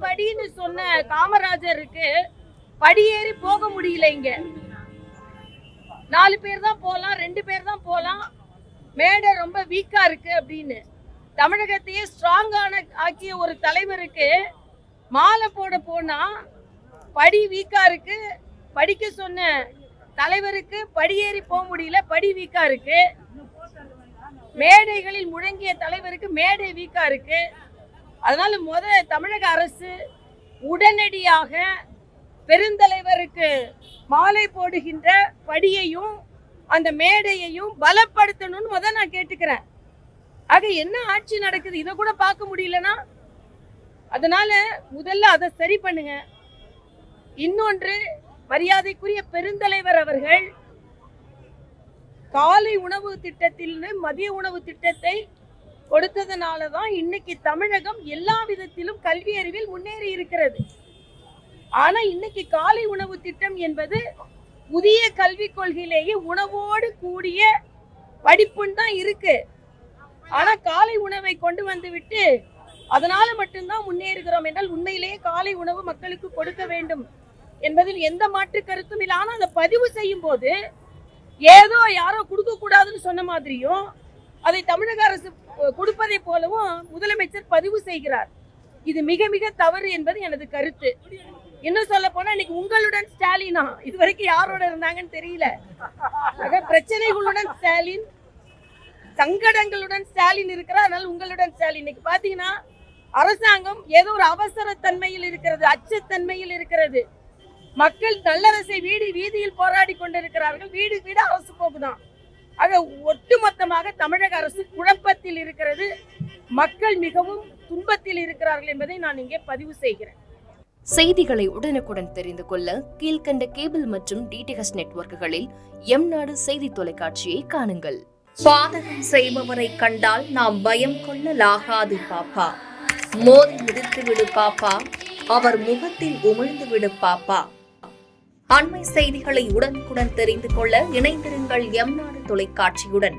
படின்னு சொன்ன காமராஜருக்கு படியேறி போக முடியல. இங்க 4 பேர் தான் போலாம், 2 பேர் தான் போலாம், மேடை ரொம்ப வீக்கா இருக்கு அப்படின்னு தமிழகத்தையே ஸ்ட்ராங்கான ஆக்கிய ஒரு தலைவருக்கு மாலை போட போனா படி வீக்கா இருக்கு, படிக்க சொன்ன தலைவருக்கு படியேறி போக முடியல, படி வீக்கா இருக்கு, மேடைகளில் முழங்கிய தலைவருக்கு மேடை வீக்கா இருக்கு. அதனால தமிழக அரசு உடனடியாக பெருந்தலைவருக்கு மாலை போடுகின்ற படியையும் அந்த மேடையையும் பலப்படுத்தணும்னு நான் கேட்டுக்கிறேன். ஆக என்ன ஆட்சி நடக்குது இதை கூட பார்க்க முடியலனா, அதனால முதல்ல அதை சரி பண்ணுங்க. இன்னொன்று, மரியாதைக்குரிய பெருந்தலைவர் அவர்கள் காலை உணவு திட்டத்தில் மதிய உணவு திட்டத்தை கொடுத்ததனாலதான் இன்னைக்கு தமிழகம் எல்லா விதத்திலும் கல்வி அறிவில் முன்னேறி இருக்கிறது. ஆனா இன்னைக்கு காலை உணவு திட்டம் என்பது புதிய கல்விக் கொள்கையிலேயே உணவோடு கூடிய படிப்புன்னு தான் இருக்கு. ஆனா காலை உணவை கொண்டு வந்து விட்டு அதனால மட்டும்தான் முன்னேறுகிறோம் என்றால் உண்மையிலேயே காலை உணவு மக்களுக்கு கொடுக்க வேண்டும் என்பதில் எந்த மாற்று கருத்தும் இல்லை. ஆனா அதை பதிவு செய்யும் போது ஏதோ யாரோ கொடுக்க கூடாதுன்னு சொன்ன மாதிரியும் அதை தமிழக அரசு கொடுப்பதை போலவும் முதலமைச்சர் பதிவு செய்கிறார். இது மிக மிக தவறு என்பது எனது கருத்து. இன்னும் சொல்ல போனா இன்னைக்கு உங்களுடன் ஸ்டாலினா, இதுவரைக்கும் யாரோட இருந்தாங்கன்னு தெரியல. பிரச்சனைகளுடன் ஸ்டாலின், சங்கடங்களுடன் ஸ்டாலின் இருக்கிறார். அதனால உங்களுடன் ஸ்டாலின். இன்னைக்கு பாத்தீங்கன்னா அரசாங்கம் ஏதோ ஒரு அவசர தன்மையில் இருக்கிறது, அச்சத்தன்மையில் இருக்கிறது. மக்கள் நல்லரசை வீதியில் போராடி கொண்டிருக்கிறார்கள். வீடு அரசு போகுதான். ஆக ஒட்டுமொத்தமாக தமிழக அரசு குழப்பத்தில் இருக்கிறது. மக்கள் மிகவும் துன்பத்தில் இருக்கிறார்கள் என்பதை நான் இங்கே பதிவு செய்கிறேன். செய்திகளை உடனுக்குடன் தெரிந்து கொள்ள கீழ்கண்ட கேபிள் மற்றும் டிடிஎச் நெட்வொர்க்குகளில் எம்நாடு செய்தி தொலைக்காட்சியை காணுங்கள். பாதகம் செய்பவரை கண்டால் நாம் பயம் கொள்ளலாகாது பாப்பா. மோதி மிதித்து விடு பாப்பா, அவர் முகத்தில் உமிழ்ந்து விடு பாப்பா. அண்மை செய்திகளை உடனுக்குடன் தெரிந்து கொள்ள இணைந்திருங்கள் எம்நாடு தொலைக்காட்சியுடன்.